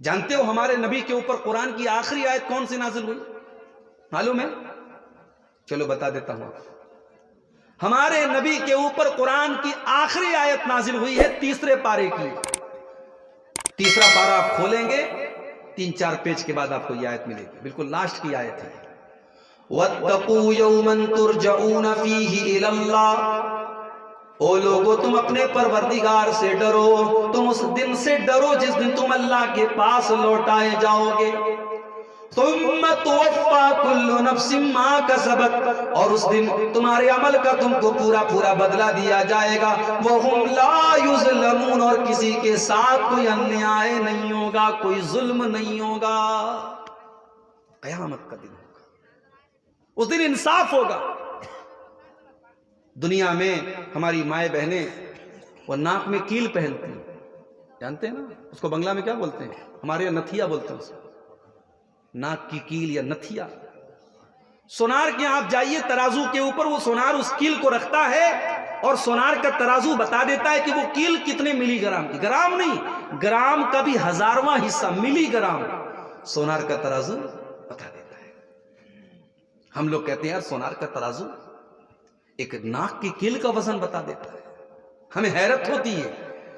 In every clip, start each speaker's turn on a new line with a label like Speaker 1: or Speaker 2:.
Speaker 1: جانتے ہو ہمارے نبی کے اوپر قرآن کی آخری آیت کون سی نازل ہوئی؟ معلوم ہے؟ چلو بتا دیتا ہوں. ہمارے نبی کے اوپر قرآن کی آخری آیت نازل ہوئی ہے 3 پارے کی. 3 پارہ آپ کھولیں گے 3-4 پیج کے بعد آپ کو یہ آیت ملے گی، بالکل لاسٹ کی آیت ہے. وَاتَّقُوا يَوْمًا تُرْجَعُونَ فِيهِ إِلَى اللَّهِ، او لوگو تم اپنے پروردگار سے ڈرو، تم اس دن سے ڈرو جس دن تم اللہ کے پاس لوٹائے جاؤ گے. ثُمَّ تُوَفَّى كُلُّ نَفْسٍ مَا كَسَبَتْ، اور اس دن تمہارے عمل کا تم کو پورا پورا بدلہ دیا جائے گا. وَهُمْ لَا يُظْلَمُونَ، اور کسی کے ساتھ کوئی انیائے نہیں ہوگا، کوئی ظلم نہیں ہوگا. قیامت کا دن ہوگا، اس دن انصاف ہوگا. دنیا میں ہماری مائیں بہنیں وہ ناک میں کیل پہنتی ہیں، جانتے ہیں نا اس کو بنگلہ میں کیا بولتے ہیں؟ ہمارے یہاں نتھیا بولتے ہیں اس کو، ناک کی کیل یا نتھیا. سونار کے آپ جائیے ترازو کے اوپر، وہ سونار اس کیل کو رکھتا ہے اور سونار کا ترازو بتا دیتا ہے کہ وہ کیل کتنے ملی گرام کی. گرام نہیں، گرام کا بھی 1000واں حصہ، ملی گرام سونار کا ترازو بتا دیتا ہے. ہم لوگ کہتے ہیں یار سونار کا ترازو ایک ناک کی کیل کا وزن بتا دیتا ہے. ہمیں حیرت ہوتی ہے،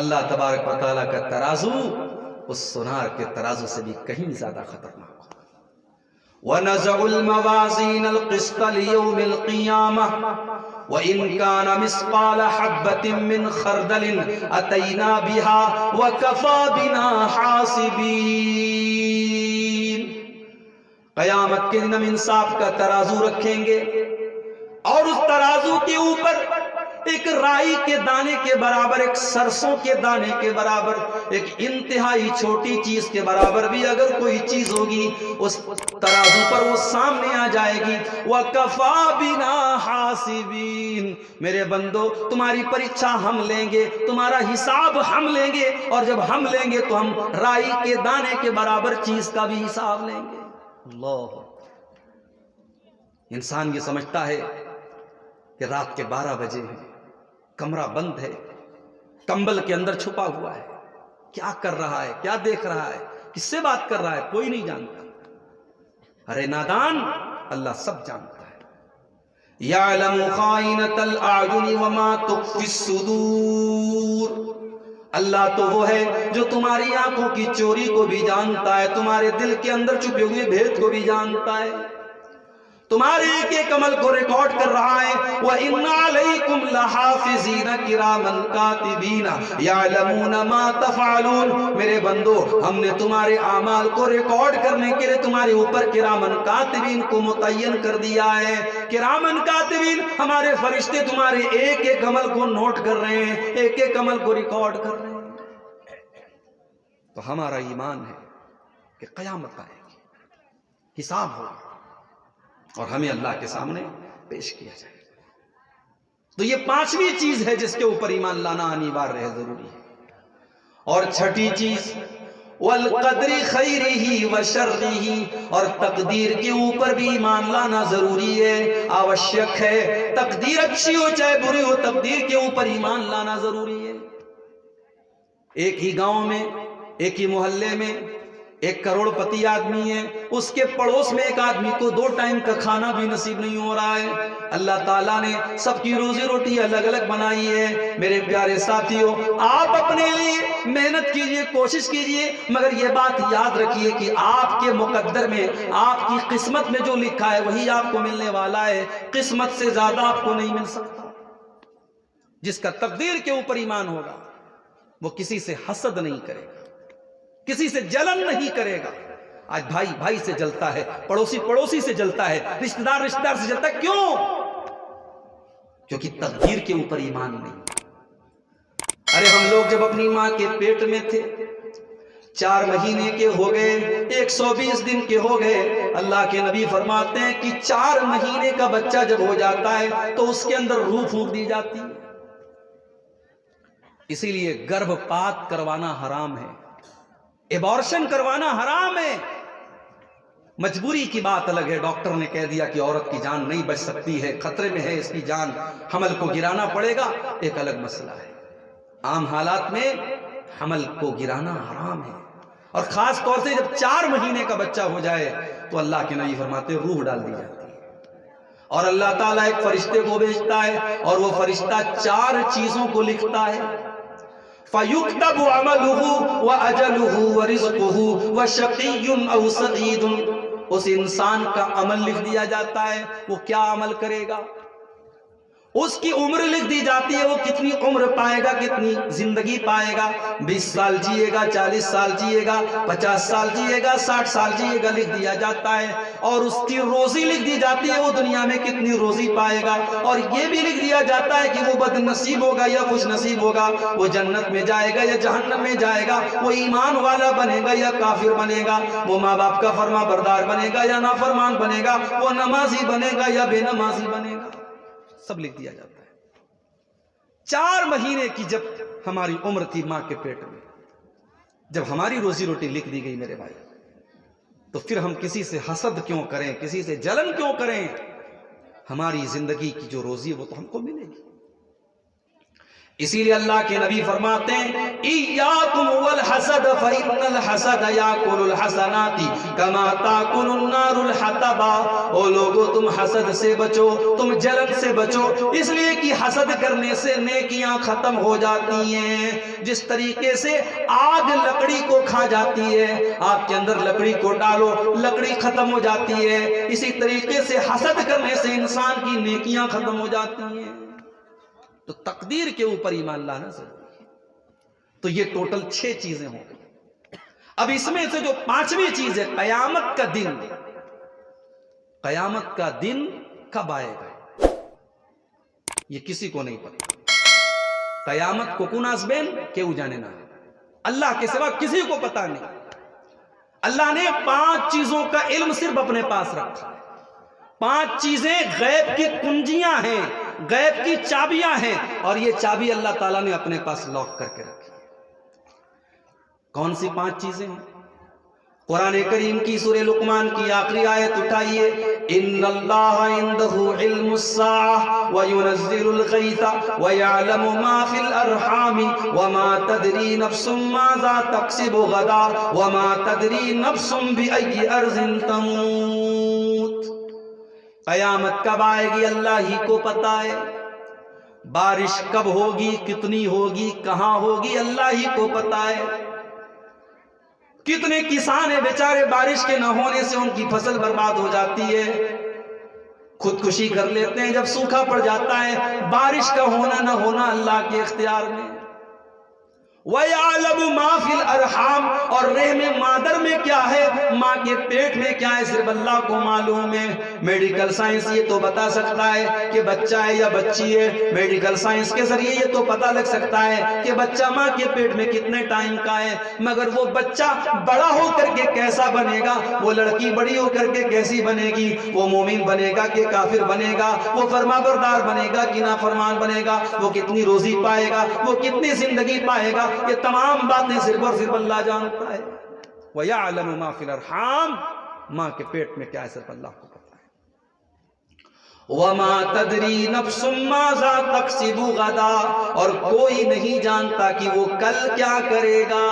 Speaker 1: اللہ تبارک و تعالیٰ کا ترازو اس سونار کے ترازو سے بھی کہیں زیادہ خطرناک ہوگا. وَنَزَعُ الْمَوَازِينَ الْقِسْطَ لِيَوْمِ الْقِيَامَةِ وَإِنْ كَانَ مِثْقَالَ حَبَّةٍ مِّنْ خَرْدَلٍ أَتَيْنَا بِهَا وَكَفَىٰ بِنَا حَاسِبِينَ. قیامت کے دن ہم انصاف کا ترازو رکھیں گے اور اس ترازو کے اوپر ایک رائی کے دانے کے برابر، ایک سرسوں کے دانے کے برابر، ایک انتہائی چھوٹی چیز کے برابر بھی اگر کوئی چیز ہوگی اس ترازو پر وہ سامنے آ جائے گی. وَكَفَىٰ بِنَا حَاسِبِينَ. میرے بندو تمہاری پریچھا ہم لیں گے، تمہارا حساب ہم لیں گے، اور جب ہم لیں گے تو ہم رائی کے دانے کے برابر چیز کا بھی حساب لیں گے. اللہ. انسان یہ سمجھتا ہے کہ رات کے 12 بجے ہیں، کمرہ بند ہے، کمبل کے اندر چھپا ہوا ہے، کیا کر رہا ہے، کیا دیکھ رہا ہے، کس سے بات کر رہا ہے، کوئی نہیں جانتا. ارے نادان، اللہ سب جانتا ہے. یعلم خائنۃ الاعین وما تخفی الصدور. اللہ تو وہ ہے جو تمہاری آنکھوں کی چوری کو بھی جانتا ہے، تمہارے دل کے اندر چھپے ہوئے بھید کو بھی جانتا ہے، تمہارے ایک ایک عمل کو ریکارڈ کر رہا ہے. وَإِنَّ عَلَيْكُمْ لَحَافِظِينَ كِرَامًا كَاتِبِينَ يَعْلَمُونَ مَا تَفْعَلُونَ. میرے بندو ہم نے تمہارے اعمال کو ریکارڈ کرنے کے لیے تمہارے اوپر کرامن کاتبین کو متعین کر دیا ہے. کرامن کاتبین ہمارے فرشتے تمہارے ایک ایک عمل کو نوٹ کر رہے ہیں، ایک ایک عمل کو ریکارڈ کر رہے ہیں. تو ہمارا ایمان ہے کہ قیامت آئے گی، حساب ہوگا اور ہمیں اللہ کے سامنے پیش کیا جائے. تو یہ 5ویں چیز ہے جس کے اوپر ایمان لانا انیوارہ ہے، ضروری ہے. اور 6ٹھی چیز والقدر خیرہ وشرہ، اور تقدیر کے اوپر بھی ایمان لانا ضروری ہے، آوشک ہے. تقدیر اچھی ہو چاہے بری ہو، تقدیر کے اوپر ایمان لانا ضروری ہے. ایک ہی گاؤں میں، ایک ہی محلے میں ایک کروڑ پتی آدمی ہے، اس کے پڑوس میں ایک آدمی کو 2 ٹائم کا کھانا بھی نصیب نہیں ہو رہا ہے. اللہ تعالیٰ نے سب کی روزی روٹی الگ الگ بنائی ہے. میرے پیارے ساتھیوں، آپ اپنے لیے محنت کیجئے، کوشش کیجئے، مگر یہ بات یاد رکھیے کہ آپ کے مقدر میں، آپ کی قسمت میں جو لکھا ہے وہی آپ کو ملنے والا ہے. قسمت سے زیادہ آپ کو نہیں مل سکتا. جس کا تقدیر کے اوپر ایمان ہوگا وہ کسی سے حسد نہیں کرے گا، کسی سے جلن نہیں کرے گا. آج بھائی بھائی سے جلتا ہے، پڑوسی پڑوسی سے جلتا ہے، رشتہ دار رشتہ دار سے جلتا ہے. کیوں؟ کیونکہ تقدیر کے اوپر ایمان نہیں. ارے ہم لوگ جب اپنی ماں کے پیٹ میں تھے، 4 مہینے کے ہو گئے، 120 دن کے ہو گئے، اللہ کے نبی فرماتے ہیں کہ 4 مہینے کا بچہ جب ہو جاتا ہے تو اس کے اندر روح پھونک دی جاتی ہے. اسی لیے گربھ پات کروانا حرام ہے، ایبارشن کروانا حرام ہے. مجبوری کی بات الگ ہے، ڈاکٹر نے کہہ دیا کہ عورت کی جان نہیں بچ سکتی ہے، خطرے میں ہے اس کی جان، حمل کو گرانا پڑے گا، ایک الگ مسئلہ ہے. عام حالات میں حمل کو گرانا حرام ہے، اور خاص طور سے جب 4 مہینے کا بچہ ہو جائے تو اللہ کے نبی فرماتے ہیں روح ڈال دی جاتی ہے، اور اللہ تعالیٰ ایک فرشتے کو بھیجتا ہے اور وہ فرشتہ 4 چیزوں کو لکھتا ہے، فَيُكْتَبُ عَمَلُهُ وَأَجَلُهُ وَرِزْقُهُ وَشَقِيٌّ أَوْ سَعِيدٌ۔ اس انسان کا عمل لکھ دیا جاتا ہے، وہ کیا عمل کرے گا، اس کی عمر لکھ دی جاتی ہے، وہ کتنی عمر پائے گا، کتنی زندگی پائے گا، 20 سال جیے گا، 40 سال جیے گا، 50 سال جیے گا، 60 سال جیے گا، لکھ دیا جاتا ہے، اور اس کی روزی لکھ دی جاتی ہے، وہ دنیا میں کتنی روزی پائے گا، اور یہ بھی لکھ دیا جاتا ہے کہ وہ بد نصیب ہوگا یا خوش نصیب ہوگا، وہ جنت میں جائے گا یا جہنم میں جائے گا، وہ ایمان والا بنے گا یا کافر بنے گا، وہ ماں باپ کا فرما بردار بنے گا یا نافرمان بنے گا، وہ نمازی بنے گا یا بے نمازی بنے گا، سب لکھ دیا جاتا ہے۔ 4 مہینے کی جب ہماری عمر تھی ماں کے پیٹ میں، جب ہماری روزی روٹی لکھ دی گئی میرے بھائی، تو پھر ہم کسی سے حسد کیوں کریں، کسی سے جلن کیوں کریں، ہماری زندگی کی جو روزی ہے وہ تو ہم کو ملے گی۔ اسی لیے اللہ کے نبی فرماتے ہیں ایاکم والحسد فإن الحسد یاکل الحسنات کما تاکل النار الحطب۔ او لوگو تم حسد سے بچو، تم جلن سے بچو، اس لیے کہ حسد کرنے سے نیکیاں ختم ہو جاتی ہیں، جس طریقے سے آگ لکڑی کو کھا جاتی ہے، آگ کے اندر لکڑی کو ڈالو لکڑی ختم ہو جاتی ہے، اسی طریقے سے حسد کرنے سے انسان کی نیکیاں ختم ہو جاتی ہیں۔ تو تقدیر کے اوپر ایمان لانا ضروری ہے۔ تو یہ ٹوٹل 6 چیزیں ہوں گی۔ اب اس میں سے جو 5ویں چیز ہے قیامت کا دن، قیامت کا دن کب آئے گا یہ کسی کو نہیں پتا۔ قیامت کو کون اسبین کیوں جانے نہ، اللہ کے سوا کسی کو پتا نہیں۔ اللہ نے 5 چیزوں کا علم صرف اپنے پاس رکھا ہے۔ 5 چیزیں غیب کی کنجیاں ہیں، غیب کی چابیاں ہیں، اور یہ چابی اللہ تعالیٰ نے اپنے پاس لاک کر کے رکھی ہے۔ کون سی 5 چیزیں ہیں؟ قرآن کریم کی سورہ لقمان کی آخری آیت اٹھائیے، ان اللہ عنده علم الساعة وينزل الغیث ويعلم ما في الارحام وما تدری نفس ماذا تکسب غدا وما تدری نفس بأي ارض تموت۔ قیامت کب آئے گی اللہ ہی کو پتا ہے، بارش کب ہوگی، کتنی ہوگی، کہاں ہوگی، اللہ ہی کو پتا ہے۔ کتنے کسان ہیں بیچارے بارش کے نہ ہونے سے ان کی فصل برباد ہو جاتی ہے، خودکشی کر لیتے ہیں جب سوکھا پڑ جاتا ہے۔ بارش کا ہونا نہ ہونا اللہ کے اختیار میں۔ وَيَعْلَمُ مَا فِي الْأَرْحَامِ، اور رحم مادر میں کیا ہے، ماں کے پیٹ میں کیا ہے، صرف اللہ کو معلوم ہے۔ میڈیکل سائنس یہ تو بتا سکتا ہے کہ بچہ ہے یا بچی ہے، میڈیکل سائنس کے ذریعے یہ تو پتا لگ سکتا ہے کہ بچہ ماں کے پیٹ میں کتنے ٹائم کا ہے، مگر وہ بچہ بڑا ہو کر کے کیسا بنے گا، وہ لڑکی بڑی ہو کر کے کیسی بنے گی، وہ مومن بنے گا کہ کافر بنے گا، وہ فرما بردار بنے گا کہ نافرمان بنے گا، وہ کتنی روزی پائے گا، وہ کتنی زندگی پائے گا، یہ تمام باتیں صرف اور صرف اللہ جانتا ہے۔ وَيَعْلَمُ مَا فِي الْأَرْحَامِ، ماں کے پیٹ میں کیا ہے صرف اللہ کو پتا ہے۔ وَمَا تَدْرِي نَفْسٌ مَاذَا تَكْسِبُ غَدًا، اور کوئی نہیں جانتا کہ وہ کل کیا کرے گا،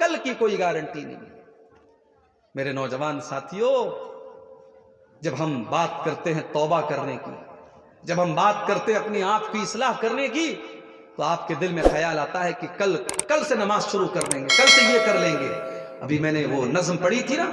Speaker 1: کل کی کوئی گارنٹی نہیں۔ میرے نوجوان ساتھیوں، جب ہم بات کرتے ہیں توبہ کرنے کی، جب ہم بات کرتے ہیں اپنی آپ کی اصلاح کرنے کی، تو آپ کے دل میں خیال آتا ہے کہ کل سے نماز شروع کر دیں گے، کل سے یہ کر لیں گے۔ ابھی میں نے وہ نظم پڑھی تھی نا،